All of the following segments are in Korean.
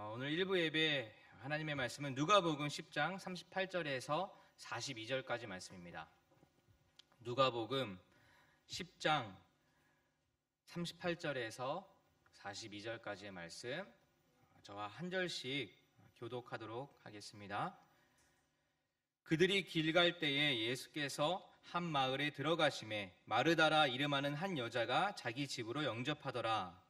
오늘 일부 예배 하나님의 말씀은 누가복음 10장 38절에서 42절까지 말씀입니다. 누가복음 10장 38절에서 42절까지의 말씀, 저와 한 절씩 교독하도록 하겠습니다. 그들이 길 갈 때에 예수께서 한 마을에 들어가심에 마르다라 이름하는 한 여자가 자기 집으로 영접하더라.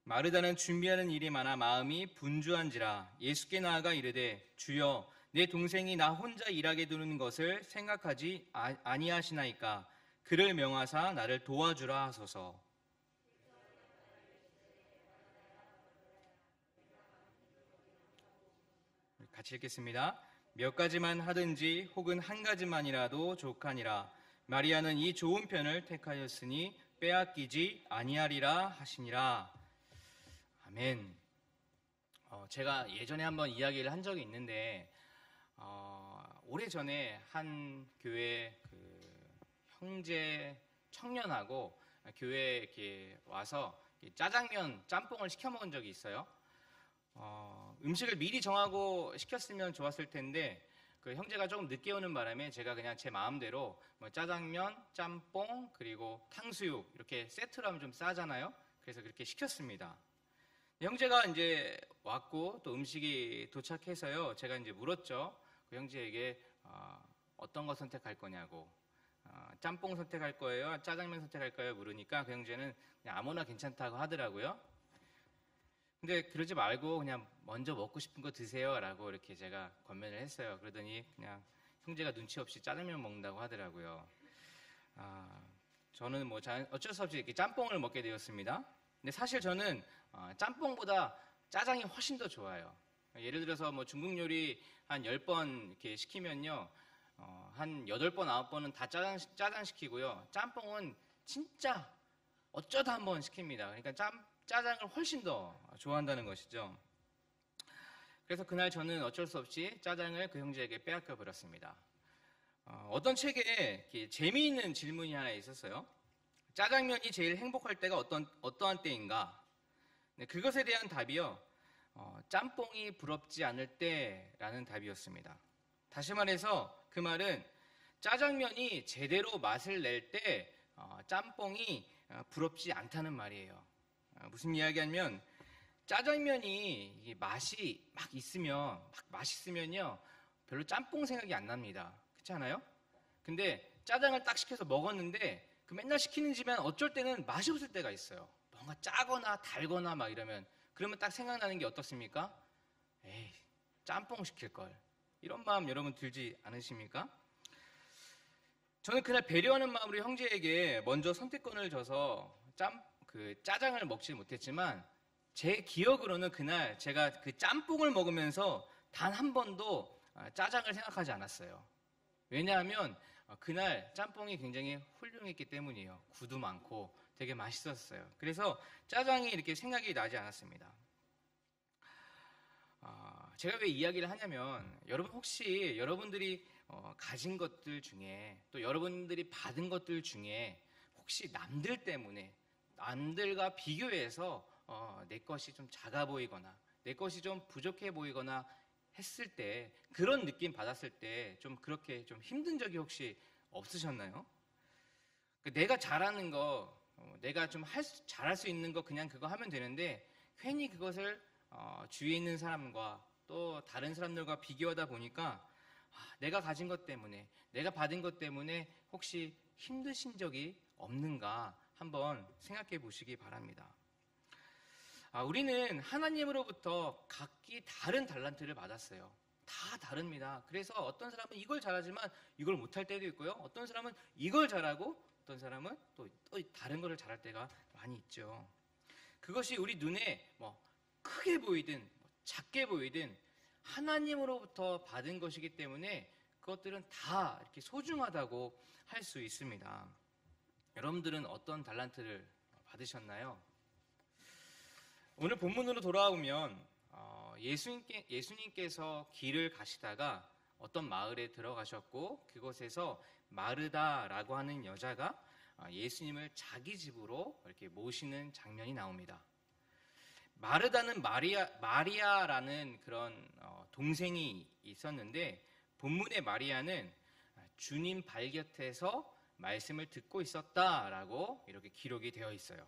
마르다는 준비하는 일이 많아 마음이 분주한지라 예수께 나아가 이르되 주여 내 동생이 나 혼자 일하게 두는 것을 생각하지 아니하시나이까 그를 명하사 나를 도와주라 하소서. 같이 읽겠습니다. 몇 가지만 하든지 혹은 한 가지만이라도 족하니라. 마리아는 이 좋은 편을 택하였으니 빼앗기지 아니하리라 하시니라. 아멘. 제가 예전에 한번 이야기를 한 적이 있는데 오래전에 한 교회 형제 청년하고 교회에 이렇게 와서 짜장면, 짬뽕을 시켜 먹은 적이 있어요. 음식을 미리 정하고 시켰으면 좋았을 텐데 그 형제가 조금 늦게 오는 바람에 제가 그냥 제 마음대로 짜장면, 짬뽕, 그리고 탕수육 이렇게 세트로 하면 좀 싸잖아요. 그래서 그렇게 시켰습니다. 형제가 이제 왔고 또 음식이 도착해서요. 제가 이제 물었죠. 그 형제에게 어떤 거 선택할 거냐고. 짬뽕 선택할 거예요? 짜장면 선택할 거예요? 물으니까 그 형제는 그냥 아무나 괜찮다고 하더라고요. 근데 그러지 말고 그냥 먼저 먹고 싶은 거 드세요 라고 이렇게 제가 권면을 했어요. 그러더니 그냥 형제가 눈치 없이 짜장면 먹는다고 하더라고요. 저는 어쩔 수 없이 이렇게 짬뽕을 먹게 되었습니다. 근데 사실 저는 짬뽕보다 짜장이 훨씬 더 좋아요. 예를 들어서 중국 요리 한 10번 이렇게 시키면요. 한 8번, 9번은 다 짜장 시키고요. 짬뽕은 진짜 어쩌다 한번 시킵니다. 그러니까 짜장을 훨씬 더 좋아한다는 것이죠. 그래서 그날 저는 어쩔 수 없이 짜장을 그 형제에게 빼앗겨 버렸습니다. 어떤 책에 재미있는 질문이 하나 있었어요. 짜장면이 제일 행복할 때가 어떠한 때인가? 네, 그것에 대한 답이요. 짬뽕이 부럽지 않을 때라는 답이었습니다. 다시 말해서 그 말은 짜장면이 제대로 맛을 낼 때 짬뽕이 부럽지 않다는 말이에요. 무슨 이야기하면 짜장면이 맛이 막 있으면 막 맛있으면요 별로 짬뽕 생각이 안 납니다. 그렇지 않아요? 근데 짜장을 딱 시켜서 먹었는데 그 맨날 시키는 집엔 어쩔 때는 맛이 없을 때가 있어요. 뭔가 짜거나 달거나 막 이러면 그러면 딱 생각나는 게 어떻습니까? 에이, 짬뽕 시킬걸. 이런 마음 여러분 들지 않으십니까? 저는 그날 배려하는 마음으로 형제에게 먼저 선택권을 줘서 짜장을 먹지 못했지만 제 기억으로는 그날 제가 그 짬뽕을 먹으면서 단 한 번도 짜장을 생각하지 않았어요. 왜냐하면 그날 짬뽕이 굉장히 훌륭했기 때문이에요. 구도 많고 되게 맛있었어요. 그래서 짜장이 이렇게 생각이 나지 않았습니다. 제가 왜 이야기를 하냐면 여러분 혹시 여러분들이 가진 것들 중에 또 여러분들이 받은 것들 중에 혹시 남들 때문에 남들과 비교해서 내 것이 좀 작아 보이거나 내 것이 좀 부족해 보이거나 했을 때 그런 느낌 받았을 때 좀 그렇게 좀 힘든 적이 혹시 없으셨나요? 내가 잘하는 거 내가 좀 잘할 수 있는 거 그냥 그거 하면 되는데 괜히 그것을 주위에 있는 사람과 또 다른 사람들과 비교하다 보니까 내가 가진 것 때문에 내가 받은 것 때문에 혹시 힘드신 적이 없는가 한번 생각해 보시기 바랍니다. 우리는 하나님으로부터 각기 다른 달란트를 받았어요. 다 다릅니다. 그래서 어떤 사람은 이걸 잘하지만 이걸 못할 때도 있고요. 어떤 사람은 이걸 잘하고 어떤 사람은 또 다른 것을 잘할 때가 많이 있죠. 그것이 우리 눈에 크게 보이든 작게 보이든 하나님으로부터 받은 것이기 때문에 그것들은 다 이렇게 소중하다고 할 수 있습니다. 여러분들은 어떤 달란트를 받으셨나요? 오늘 본문으로 돌아오면 예수님께서 길을 가시다가 어떤 마을에 들어가셨고 그곳에서 마르다라고 하는 여자가 예수님을 자기 집으로 이렇게 모시는 장면이 나옵니다. 마르다는 마리아라는 그런 동생이 있었는데 본문의 마리아는 주님 발 곁에서 말씀을 듣고 있었다라고 이렇게 기록이 되어 있어요.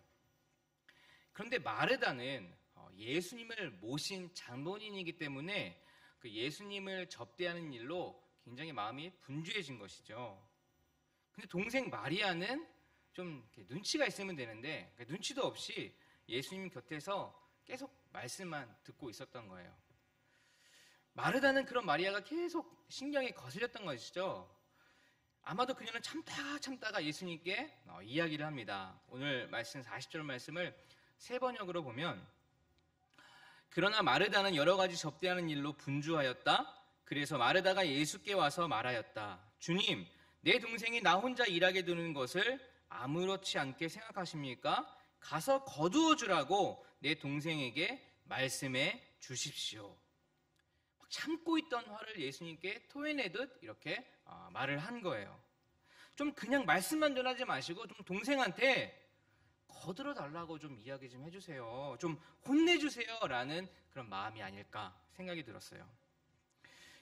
그런데 마르다는 예수님을 모신 장본인이기 때문에 그 예수님을 접대하는 일로 굉장히 마음이 분주해진 것이죠. 근데 동생 마리아는 좀 눈치가 있으면 되는데 눈치도 없이 예수님 곁에서 계속 말씀만 듣고 있었던 거예요. 마르다는 그런 마리아가 계속 신경이 거슬렸던 것이죠. 아마도 그녀는 참다가 예수님께 이야기를 합니다. 오늘 말씀 40절 말씀을 세 번역으로 보면 그러나 마르다는 여러 가지 접대하는 일로 분주하였다. 그래서 마르다가 예수께 와서 말하였다. 주님, 내 동생이 나 혼자 일하게 두는 것을 아무렇지 않게 생각하십니까? 가서 거두어 주라고 내 동생에게 말씀해 주십시오. 참고 있던 화를 예수님께 토해내듯 이렇게 말을 한 거예요. 좀 그냥 말씀만 전하지 마시고 좀 동생한테 거들어 달라고 좀 이야기 좀 해주세요. 좀 혼내주세요. 라는 그런 마음이 아닐까 생각이 들었어요.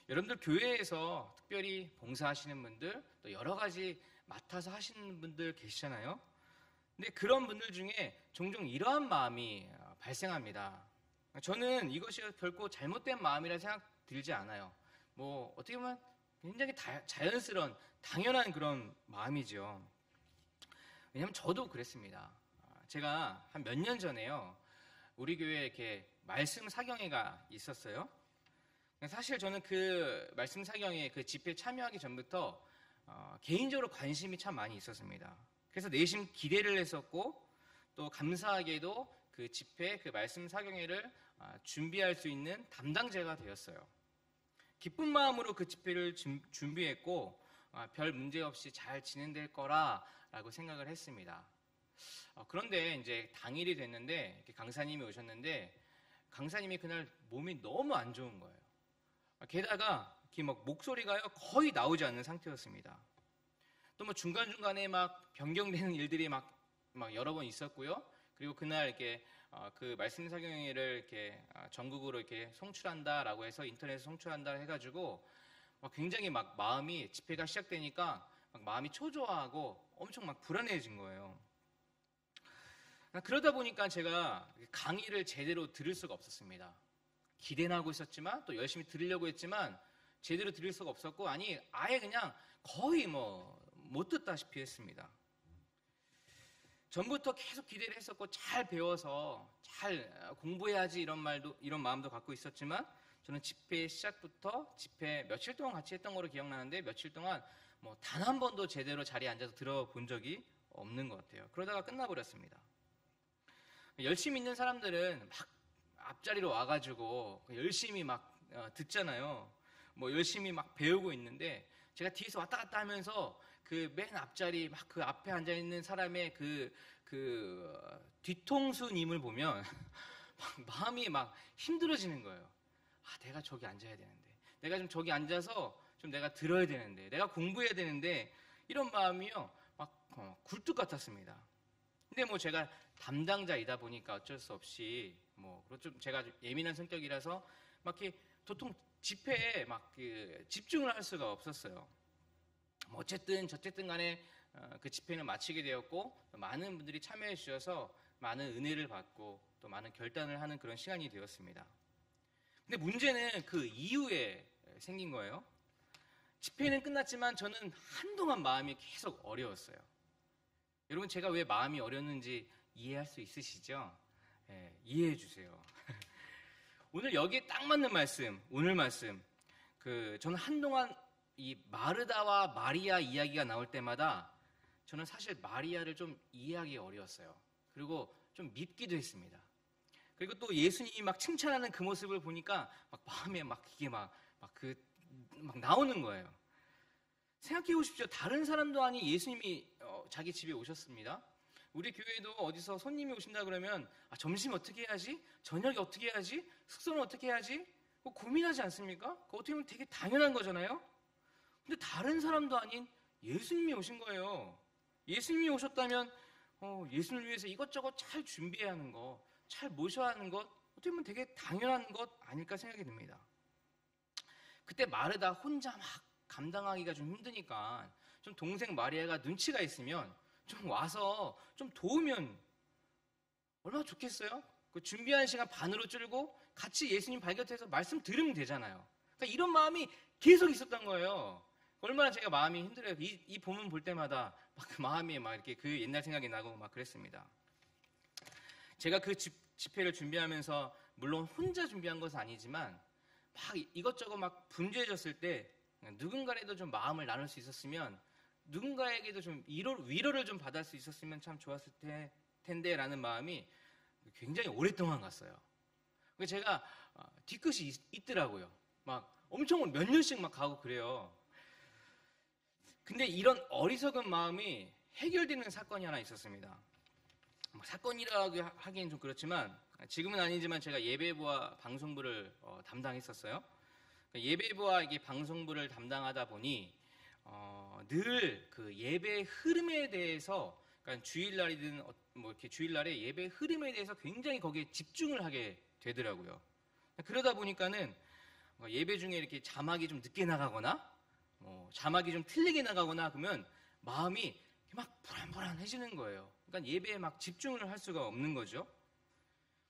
여러분들 교회에서 특별히 봉사하시는 분들 또 여러 가지 맡아서 하시는 분들 계시잖아요. 근데 그런 분들 중에 종종 이러한 마음이 발생합니다. 저는 이것이 결코 잘못된 마음이라 생각 들지 않아요. 뭐 어떻게 보면 굉장히 자연스러운 당연한 그런 마음이죠. 왜냐하면 저도 그랬습니다. 제가 한 몇 년 전에요. 우리 교회에 이렇게 말씀 사경회가 있었어요. 사실 저는 그 말씀 사경회 그 집회에 참여하기 전부터 개인적으로 관심이 참 많이 있었습니다. 그래서 내심 기대를 했었고 또 감사하게도 그 집회 그 말씀 사경회를 준비할 수 있는 담당자가 되었어요. 기쁜 마음으로 그 집회를 준비했고 별 문제 없이 잘 진행될 거라라고 생각을 했습니다. 그런데 이제 당일이 됐는데 이렇게 강사님이 오셨는데 강사님이 그날 몸이 너무 안 좋은 거예요. 게다가 이렇게 막 목소리가요 거의 나오지 않는 상태였습니다. 또 뭐 중간중간에 막 변경되는 일들이 막 여러 번 있었고요. 그리고 그날 이렇게 그 말씀 사경회를 이렇게 전국으로 이렇게 송출한다라고 해서 인터넷에 송출한다 해가지고 굉장히 막 마음이 집회가 시작되니까 막 마음이 초조하고 엄청 막 불안해진 거예요. 그러다 보니까 제가 강의를 제대로 들을 수가 없었습니다. 기대는 하고 있었지만 또 열심히 들으려고 했지만 제대로 들을 수가 없었고 아예 그냥 거의 못 듣다시피 했습니다. 전부터 계속 기대를 했었고 잘 배워서 잘 공부해야지 이런 마음도 갖고 있었지만 저는 집회 시작부터 집회 며칠 동안 같이 했던 거로 기억나는데 며칠 동안 단 한 번도 제대로 자리에 앉아서 들어본 적이 없는 것 같아요. 그러다가 끝나버렸습니다. 열심히 있는 사람들은 막 앞자리로 와가지고 열심히 막 듣잖아요. 열심히 막 배우고 있는데 제가 뒤에서 왔다 갔다 하면서 그 맨 앞자리 막 그 앞에 앉아 있는 사람의 그 뒤통수님을 보면 막 마음이 막 힘들어지는 거예요. 내가 저기 앉아야 되는데, 내가 좀 저기 앉아서 좀 내가 들어야 되는데, 내가 공부해야 되는데 이런 마음이요 막 굴뚝 같았습니다. 근데 제가 담당자이다 보니까 어쩔 수 없이 좀 제가 예민한 성격이라서 막 이렇게 도통 집회에 막 집중을 할 수가 없었어요. 어쨌든 간에 그 집회는 마치게 되었고 많은 분들이 참여해 주셔서 많은 은혜를 받고 또 많은 결단을 하는 그런 시간이 되었습니다. 근데 문제는 그 이후에 생긴 거예요. 집회는 끝났지만 저는 한동안 마음이 계속 어려웠어요. 여러분 제가 왜 마음이 어렸는지 이해할 수 있으시죠? 네, 이해해 주세요. 오늘 여기에 딱 맞는 말씀, 오늘 말씀. 저는 한동안 이 마르다와 마리아 이야기가 나올 때마다 저는 사실 마리아를 좀 이해하기 어려웠어요. 그리고 좀 밉기도 했습니다. 그리고 또 예수님이 막 칭찬하는 그 모습을 보니까 막 마음에 막 이게 막 나오는 거예요. 생각해 보십시오. 다른 사람도 아닌 예수님이 자기 집에 오셨습니다. 우리 교회도 어디서 손님이 오신다 그러면 점심 어떻게 해야지? 저녁에 어떻게 해야지? 숙소는 어떻게 해야지? 고민하지 않습니까? 그거 어떻게 보면 되게 당연한 거잖아요. 근데 다른 사람도 아닌 예수님이 오신 거예요. 예수님이 오셨다면 예수님을 위해서 이것저것 잘 준비해야 하는 것, 잘 모셔야 하는 것, 어떻게 보면 되게 당연한 것 아닐까 생각이 듭니다. 그때 마르다 혼자 막 감당하기가 좀 힘드니까 좀 동생 마리아가 눈치가 있으면 좀 와서 좀 도우면 얼마나 좋겠어요? 그 준비한 시간 반으로 줄고 같이 예수님 발곁해서 말씀 들으면 되잖아요. 그러니까 이런 마음이 계속 있었던 거예요. 얼마나 제가 마음이 힘들어요. 이 본문 볼 때마다 막 그 마음이 막 이렇게 그 옛날 생각이 나고 막 그랬습니다. 제가 그 집회를 준비하면서 물론 혼자 준비한 것은 아니지만 막 이것저것 막 분주해졌을 때 누군가라도 좀 마음을 나눌 수 있었으면 누군가에게도 좀 위로를 좀 받을 수 있었으면 참 좋았을 텐데라는 마음이 굉장히 오랫동안 갔어요. 그래서 제가 뒤끝이 있더라고요. 막 엄청 몇 년씩 막 가고 그래요. 근데 이런 어리석은 마음이 해결되는 사건이 하나 있었습니다. 사건이라고 하기엔 좀 그렇지만 지금은 아니지만 제가 예배부와 방송부를 담당했었어요. 예배부와 이게 방송부를 담당하다 보니 늘 그 예배 흐름에 대해서, 그러니까 주일날이든 뭐 이렇게 주일날에 예배 흐름에 대해서 굉장히 거기에 집중을 하게 되더라고요. 그러다 보니까는 예배 중에 이렇게 자막이 좀 늦게 나가거나 자막이 좀 틀리게 나가거나 그러면 마음이 막 불안불안해지는 거예요. 그러니까 예배에 막 집중을 할 수가 없는 거죠.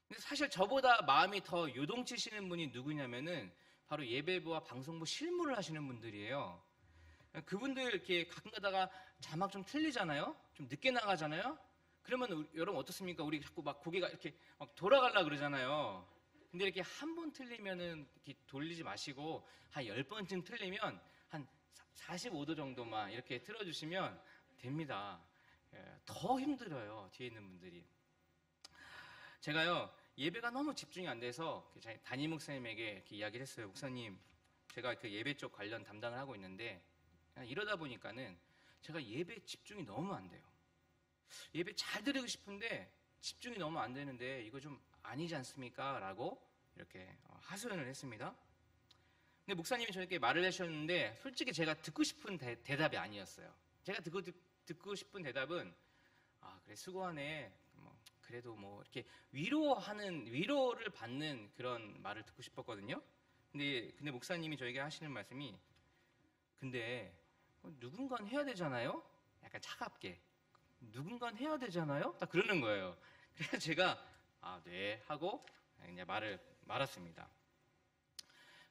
근데 사실 저보다 마음이 더 요동치시는 분이 누구냐면은 바로 예배부와 방송부 실무를 하시는 분들이에요. 그분들 이렇게 가끔 가다가 자막 좀 틀리잖아요? 좀 늦게 나가잖아요? 그러면 여러분 어떻습니까? 우리 자꾸 막 고개가 이렇게 막 돌아가려고 그러잖아요. 근데 이렇게 한 번 틀리면은 이렇게 돌리지 마시고 한 10번쯤 틀리면 한 45도 정도만 이렇게 틀어주시면 됩니다. 더 힘들어요. 뒤에 있는 분들이. 제가요, 예배가 너무 집중이 안 돼서 담임 목사님에게 이렇게 이야기를 했어요. 목사님, 제가 그 예배 쪽 관련 담당을 하고 있는데 이러다 보니까는 제가 예배 집중이 너무 안 돼요. 예배 잘 드리고 싶은데 집중이 너무 안 되는데 이거 좀 아니지 않습니까? 라고 이렇게 하소연을 했습니다. 근데 목사님이 저에게 말을 하셨는데 솔직히 제가 듣고 싶은 대답이 아니었어요. 제가 듣고 싶은 대답은 그래 수고하네. 그래도 뭐 이렇게 위로를 받는 그런 말을 듣고 싶었거든요. 근데 목사님이 저에게 하시는 말씀이 근데 누군가는 해야 되잖아요? 약간 차갑게 누군가는 해야 되잖아요? 딱 그러는 거예요. 그래서 제가 네 하고 그냥 말을 말았습니다.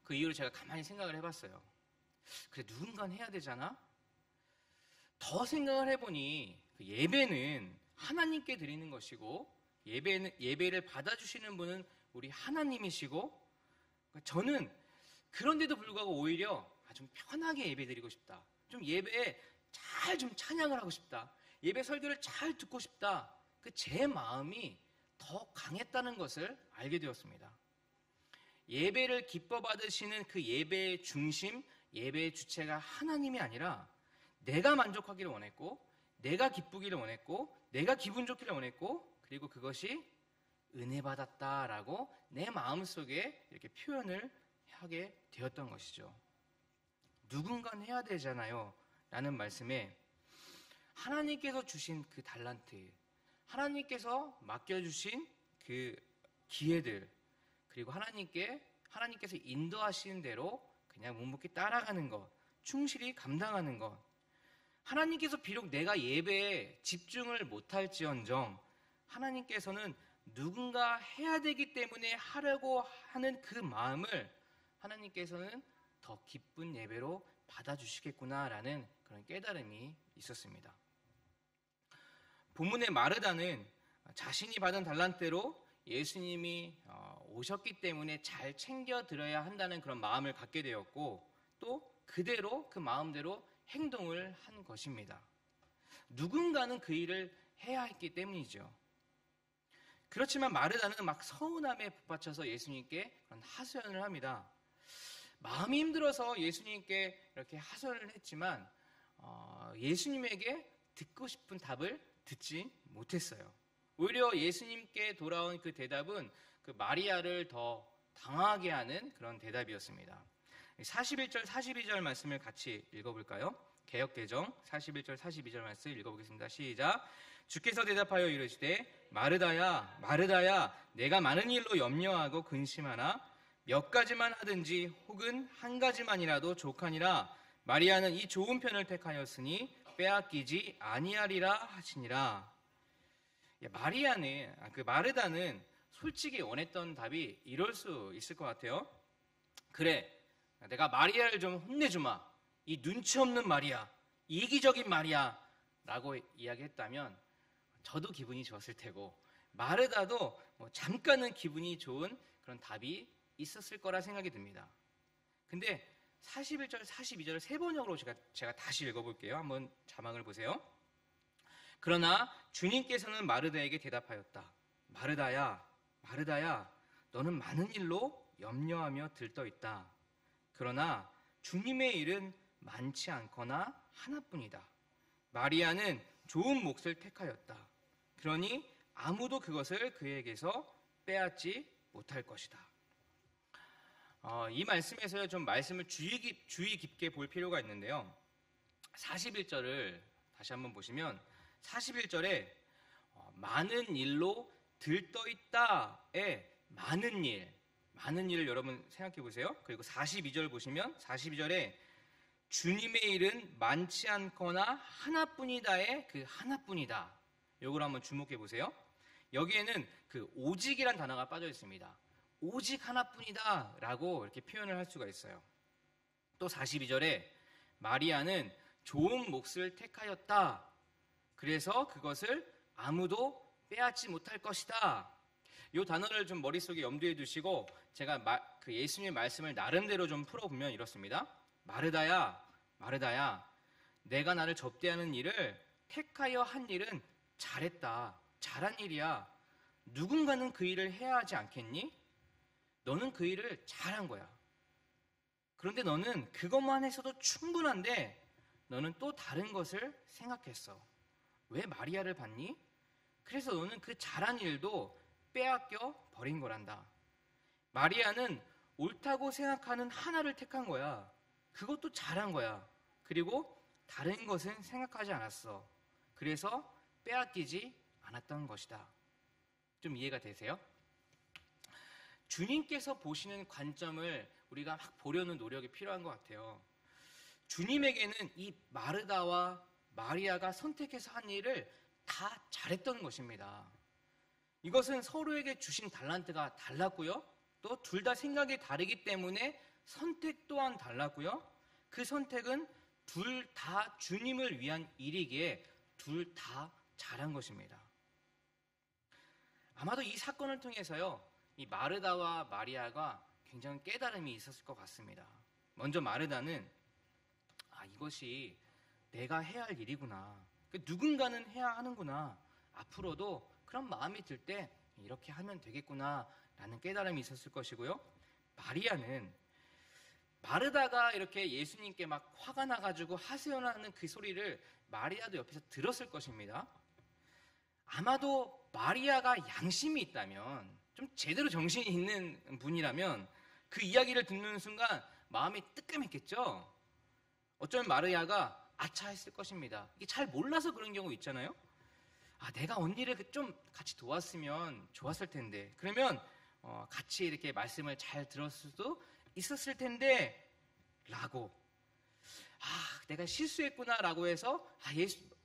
그 이후로 제가 가만히 생각을 해봤어요. 그래 누군가는 해야 되잖아? 더 생각을 해보니 그 예배는 하나님께 드리는 것이고 예배를 받아주시는 분은 우리 하나님이시고 저는 그런데도 불구하고 오히려 좀 편하게 예배드리고 싶다. 좀 예배에 잘 좀 찬양을 하고 싶다. 예배 설교를 잘 듣고 싶다. 그 제 마음이 더 강했다는 것을 알게 되었습니다. 예배를 기뻐 받으시는 그 예배의 중심, 예배의 주체가 하나님이 아니라 내가 만족하기를 원했고 내가 기쁘기를 원했고 내가 기분 좋기를 원했고 그리고 그것이 은혜 받았다라고 내 마음속에 이렇게 표현을 하게 되었던 것이죠. 누군가는 해야 되잖아요 라는 말씀에 하나님께서 주신 그 달란트, 하나님께서 맡겨주신 그 기회들, 그리고 하나님께서 인도하시는 대로 그냥 묵묵히 따라가는 것, 충실히 감당하는 것. 하나님께서 비록 내가 예배에 집중을 못할지언정 하나님께서는 누군가 해야 되기 때문에 하려고 하는 그 마음을 하나님께서는 더 기쁜 예배로 받아주시겠구나라는 그런 깨달음이 있었습니다. 본문의 마르다는 자신이 받은 달란트로 예수님이 오셨기 때문에 잘 챙겨드려야 한다는 그런 마음을 갖게 되었고 또 그대로 그 마음대로 행동을 한 것입니다. 누군가는 그 일을 해야 했기 때문이죠. 그렇지만 마르다는 막 서운함에 북받쳐서 예수님께 그런 하소연을 합니다. 마음이 힘들어서 예수님께 이렇게 하소연을 했지만 예수님에게 듣고 싶은 답을 듣지 못했어요. 오히려 예수님께 돌아온 그 대답은 그 마리아를 더 당하게 하는 그런 대답이었습니다. 41절, 42절 말씀을 같이 읽어볼까요? 개역개정 41절 42절 말씀 읽어보겠습니다. 시작. 주께서 대답하여 이르시되 마르다야 마르다야 내가 많은 일로 염려하고 근심하나 몇 가지만 하든지 혹은 한 가지만이라도 족하니라. 마리아는 이 좋은 편을 택하였으니 빼앗기지 아니하리라 하시니라. 마르다는 솔직히 원했던 답이 이럴 수 있을 것 같아요. 그래, 내가 마리아를 좀 혼내주마. 이 눈치 없는 마리아, 이기적인 마리아 라고 이야기했다면 저도 기분이 좋았을 테고 마르다도 잠깐은 기분이 좋은 그런 답이 있었을 거라 생각이 듭니다. 근데 41절, 42절을 세 번역으로 제가 다시 읽어볼게요. 한번 자막을 보세요. 그러나 주님께서는 마르다에게 대답하였다. 마르다야, 마르다야, 너는 많은 일로 염려하며 들떠있다. 그러나 주님의 일은 많지 않거나 하나뿐이다. 마리아는 좋은 몫을 택하였다. 그러니 아무도 그것을 그에게서 빼앗지 못할 것이다. 이 말씀에서 좀 말씀을 주의 깊게 볼 필요가 있는데요. 41절을 다시 한번 보시면 41절에 많은 일로 들떠있다에 많은 일을 여러분 생각해 보세요. 그리고 42절 보시면 42절에 주님의 일은 많지 않거나 하나뿐이다의 그 하나뿐이다. 요걸 한번 주목해 보세요. 여기에는 그 오직이란 단어가 빠져 있습니다. 오직 하나뿐이다 라고 이렇게 표현을 할 수가 있어요. 또 42절에 마리아는 좋은 몫을 택하였다. 그래서 그것을 아무도 빼앗지 못할 것이다. 이 단어를 좀 머릿속에 염두에 두시고 제가 그 예수님의 말씀을 나름대로 좀 풀어보면 이렇습니다. 마르다야, 마르다야, 내가 나를 접대하는 일을 택하여 한 일은 잘했다. 잘한 일이야. 누군가는 그 일을 해야 하지 않겠니? 너는 그 일을 잘한 거야. 그런데 너는 그것만 해서도 충분한데 너는 또 다른 것을 생각했어. 왜 마리아를 봤니? 그래서 너는 그 잘한 일도 빼앗겨 버린 거란다. 마리아는 옳다고 생각하는 하나를 택한 거야. 그것도 잘한 거야. 그리고 다른 것은 생각하지 않았어. 그래서 빼앗기지 않았던 것이다. 좀 이해가 되세요? 주님께서 보시는 관점을 우리가 막 보려는 노력이 필요한 것 같아요. 주님에게는 이 마르다와 마리아가 선택해서 한 일을 다 잘했던 것입니다. 이것은 서로에게 주신 달란트가 달랐고요. 또 둘 다 생각이 다르기 때문에 선택 또한 달랐고요. 그 선택은 둘 다 주님을 위한 일이기에 둘 다 잘한 것입니다. 아마도 이 사건을 통해서요, 이 마르다와 마리아가 굉장히 깨달음이 있었을 것 같습니다. 먼저 마르다는 이것이 내가 해야 할 일이구나. 누군가는 해야 하는구나. 앞으로도 그런 마음이 들 때 이렇게 하면 되겠구나 라는 깨달음이 있었을 것이고요. 마리아는 마르다가 이렇게 예수님께 막 화가 나가지고 하소연하는 그 소리를 마리아도 옆에서 들었을 것입니다. 아마도 마리아가 양심이 있다면, 좀 제대로 정신이 있는 분이라면 그 이야기를 듣는 순간 마음이 뜨끔했겠죠. 어쩌면 마리아가 아차 했을 것입니다. 이게 잘 몰라서 그런 경우 있잖아요. 내가 언니를 좀 같이 도왔으면 좋았을 텐데, 그러면 같이 이렇게 말씀을 잘 들었을 수도 있었을 텐데 라고, 내가 실수했구나 라고 해서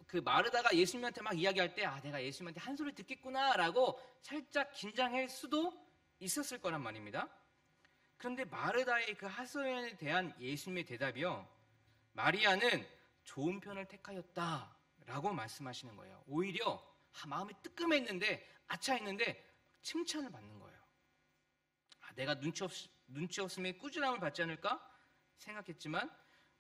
그 마르다가 예수님한테 막 이야기할 때 내가 예수님한테 한 소리 듣겠구나 라고 살짝 긴장할 수도 있었을 거란 말입니다. 그런데 마르다의 그 하소연에 대한 예수님의 대답이요, 마리아는 좋은 편을 택하였다 라고 말씀하시는 거예요. 오히려 마음이 뜨끔했는데, 아차했는데 칭찬을 받는 거예요. 내가 눈치 없으면 꾸지람을 받지 않을까 생각했지만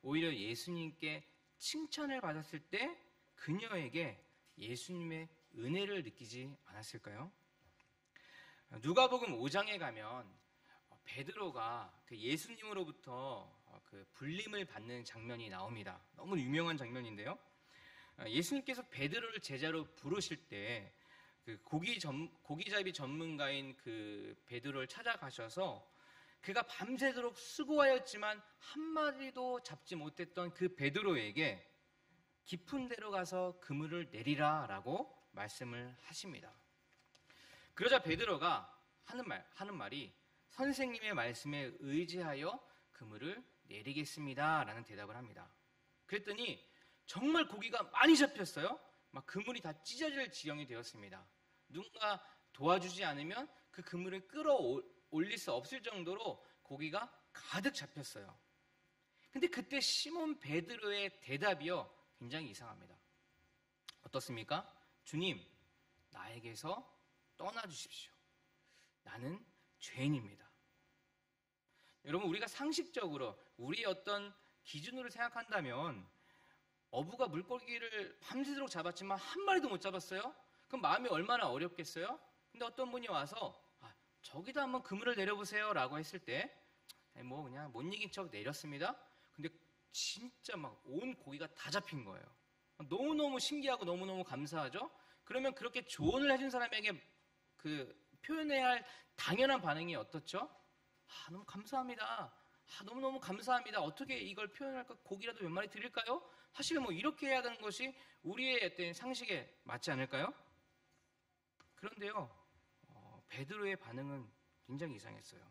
오히려 예수님께 칭찬을 받았을 때 그녀에게 예수님의 은혜를 느끼지 않았을까요? 누가복음 5장에 가면 베드로가 그 예수님으로부터 그 불림을 받는 장면이 나옵니다. 너무 유명한 장면인데요. 예수님께서 베드로를 제자로 부르실 때 그 고기잡이 전문가인 그 베드로를 찾아가셔서 그가 밤새도록 수고하였지만 한 마리도 잡지 못했던 그 베드로에게 깊은 데로 가서 그물을 내리라 라고 말씀을 하십니다. 그러자 베드로가 하는 말이 선생님의 말씀에 의지하여 그물을 내리겠습니다 라는 대답을 합니다. 그랬더니 정말 고기가 많이 잡혔어요. 막 그물이 다 찢어질 지경이 되었습니다. 누군가 도와주지 않으면 그 그물을 끌어올릴 수 없을 정도로 고기가 가득 잡혔어요. 근데 그때 시몬 베드로의 대답이요, 굉장히 이상합니다. 어떻습니까? 주님, 나에게서 떠나주십시오. 나는 죄인입니다. 여러분, 우리가 상식적으로 우리의 어떤 기준으로 생각한다면 어부가 물고기를 밤새도록 잡았지만 한 마리도 못 잡았어요? 그럼 마음이 얼마나 어렵겠어요? 근데 어떤 분이 와서 저기다 한번 그물을 내려보세요 라고 했을 때 그냥 못 이긴 척 내렸습니다. 근데 진짜 막 온 고기가 다 잡힌 거예요. 너무너무 신기하고 너무너무 감사하죠? 그러면 그렇게 조언을 해준 사람에게 표현해야 할 당연한 반응이 어떻죠? 너무 감사합니다. 너무너무 감사합니다. 어떻게 이걸 표현할까? 고기라도 몇 마리 드릴까요? 사실 이렇게 해야 되는 것이 우리의 어떤 상식에 맞지 않을까요? 그런데요, 베드로의 반응은 굉장히 이상했어요.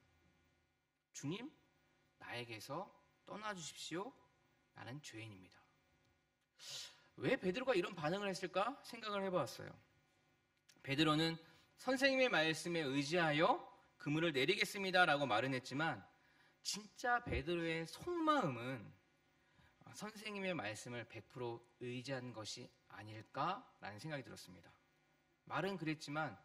주님, 나에게서 떠나주십시오. 나는 죄인입니다. 왜 베드로가 이런 반응을 했을까 생각을 해보았어요. 베드로는 선생님의 말씀에 의지하여 그물을 내리겠습니다 라고 말은 했지만 진짜 베드로의 속마음은 선생님의 말씀을 100% 의지한 것이 아닐까라는 생각이 들었습니다. 말은 그랬지만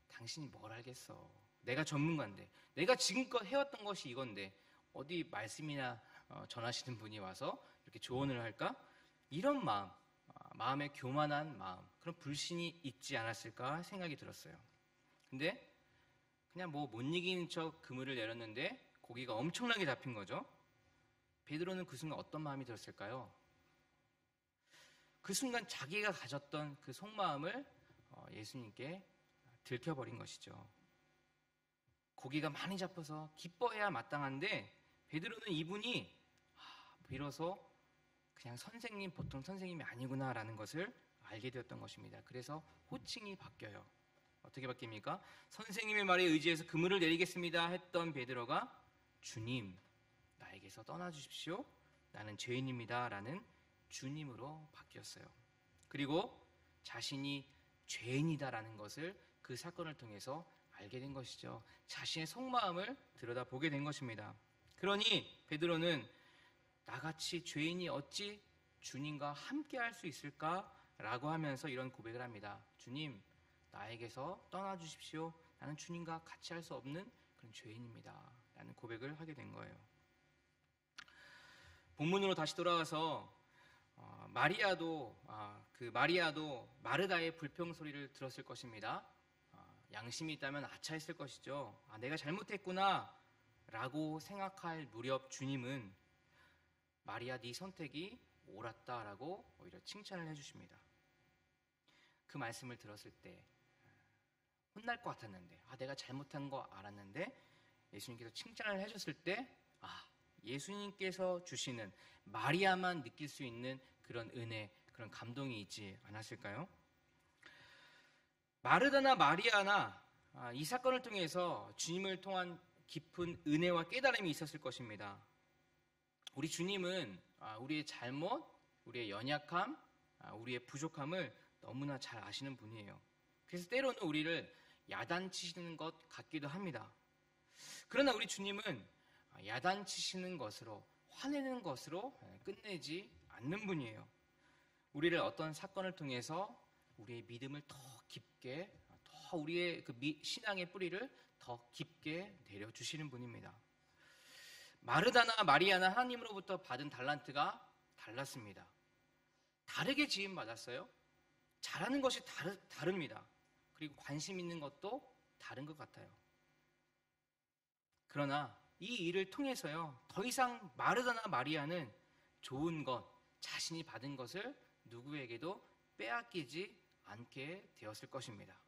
당신이 뭘 알겠어. 내가 전문가인데, 내가 지금껏 해왔던 것이 이건데 어디 말씀이나 전하시는 분이 와서 이렇게 조언을 할까? 이런 마음의 교만한 마음, 그런 불신이 있지 않았을까 생각이 들었어요. 근데 그냥 못 이기는 척 그물을 내렸는데 고기가 엄청나게 잡힌 거죠. 베드로는 그 순간 어떤 마음이 들었을까요? 그 순간 자기가 가졌던 그 속마음을 예수님께 들켜버린 것이죠. 고기가 많이 잡혀서 기뻐해야 마땅한데 베드로는 이분이 비로소 그냥 보통 선생님이 아니구나라는 것을 알게 되었던 것입니다. 그래서 호칭이 바뀌어요. 어떻게 바뀝니까? 선생님의 말에 의지해서 그물을 내리겠습니다 했던 베드로가 주님, 나에게서 떠나주십시오. 나는 죄인입니다 라는 주님으로 바뀌었어요. 그리고 자신이 죄인이다라는 것을 그 사건을 통해서 알게 된 것이죠. 자신의 속마음을 들여다보게 된 것입니다. 그러니 베드로는 나같이 죄인이 어찌 주님과 함께 할 수 있을까라고 하면서 이런 고백을 합니다. 주님, 나에게서 떠나주십시오. 나는 주님과 같이 할 수 없는 그런 죄인입니다 라는 고백을 하게 된 거예요. 본문으로 다시 돌아와서 마리아도 마르다의 불평 소리를 들었을 것입니다. 양심이 있다면 아차했을 것이죠. 내가 잘못했구나 라고 생각할 무렵 주님은 마리아, 네 선택이 옳았다라고 오히려 칭찬을 해주십니다. 그 말씀을 들었을 때 혼날 것 같았는데 내가 잘못한 거 알았는데 예수님께서 칭찬을 해줬을 때 예수님께서 주시는 마리아만 느낄 수 있는 그런 은혜, 그런 감동이 있지 않았을까요? 마르다나 마리아나 이 사건을 통해서 주님을 통한 깊은 은혜와 깨달음이 있었을 것입니다. 우리 주님은 우리의 잘못, 우리의 연약함, 우리의 부족함을 너무나 잘 아시는 분이에요. 그래서 때로는 우리를 야단치시는 것 같기도 합니다. 그러나 우리 주님은 야단치시는 것으로, 화내는 것으로 끝내지 않는 분이에요. 우리를 어떤 사건을 통해서 우리의 믿음을 더 깊게, 더 우리의 그 신앙의 뿌리를 더 깊게 내려주시는 분입니다. 마르다나 마리아나 하나님으로부터 받은 달란트가 달랐습니다. 다르게 지음받았어요. 잘하는 것이 다릅니다. 그리고 관심 있는 것도 다른 것 같아요. 그러나 이 일을 통해서요, 더 이상 마르다나 마리아는 좋은 것, 자신이 받은 것을 누구에게도 빼앗기지 않게 되었을 것입니다.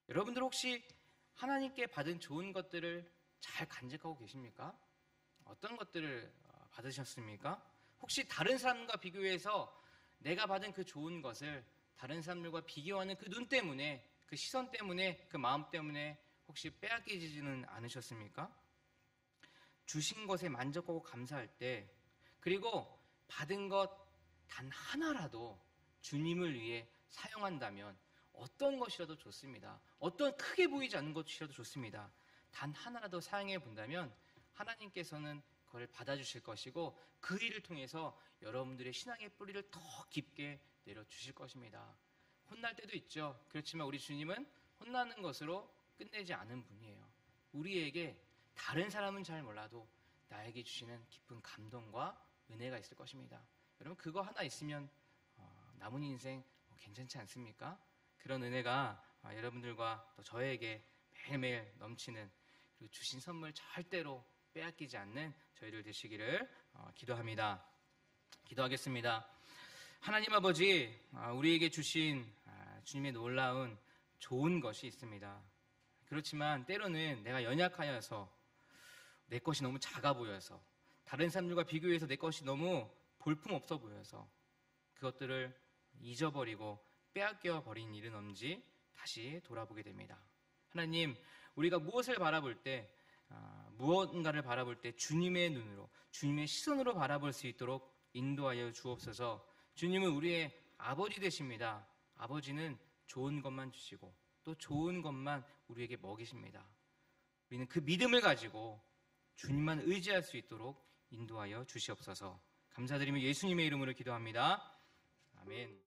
여러분들 혹시 하나님께 받은 좋은 것들을 잘 간직하고 계십니까? 어떤 것들을 받으셨습니까? 혹시 다른 사람과 비교해서 내가 받은 그 좋은 것을 다른 사람들과 비교하는 그 눈 때문에, 그 시선 때문에, 그 마음 때문에 혹시 빼앗기지는 않으셨습니까? 주신 것에 만족하고 감사할 때, 그리고 받은 것 단 하나라도 주님을 위해 사용한다면 어떤 것이라도 좋습니다. 어떤 크게 보이지 않는 것이라도 좋습니다. 단 하나라도 사용해 본다면 하나님께서는 그걸 받아주실 것이고 그 일을 통해서 여러분들의 신앙의 뿌리를 더 깊게 내려주실 것입니다. 혼날 때도 있죠. 그렇지만 우리 주님은 혼나는 것으로 끝내지 않은 분이에요. 우리에게 다른 사람은 잘 몰라도 나에게 주시는 깊은 감동과 은혜가 있을 것입니다. 여러분 그거 하나 있으면 남은 인생 괜찮지 않습니까? 그런 은혜가 여러분들과 또 저에게 매일매일 넘치는, 그리고 주신 선물 절대로 빼앗기지 않는 저희들 되시기를 기도합니다. 기도하겠습니다. 하나님 아버지, 우리에게 주신 주님의 놀라운 좋은 것이 있습니다. 그렇지만 때로는 내가 연약하여서 내 것이 너무 작아 보여서, 다른 사람들과 비교해서 내 것이 너무 볼품없어 보여서 그것들을 잊어버리고 빼앗겨 버린 일은 없는지 다시 돌아보게 됩니다. 하나님, 우리가 무엇을 바라볼 때, 무언가를 바라볼 때 주님의 눈으로, 주님의 시선으로 바라볼 수 있도록 인도하여 주옵소서. 주님은 우리의 아버지 되십니다. 아버지는 좋은 것만 주시고 또 좋은 것만 우리에게 먹이십니다. 우리는 그 믿음을 가지고 주님만 의지할 수 있도록 인도하여 주시옵소서. 감사드리며 예수님의 이름으로 기도합니다. 아멘.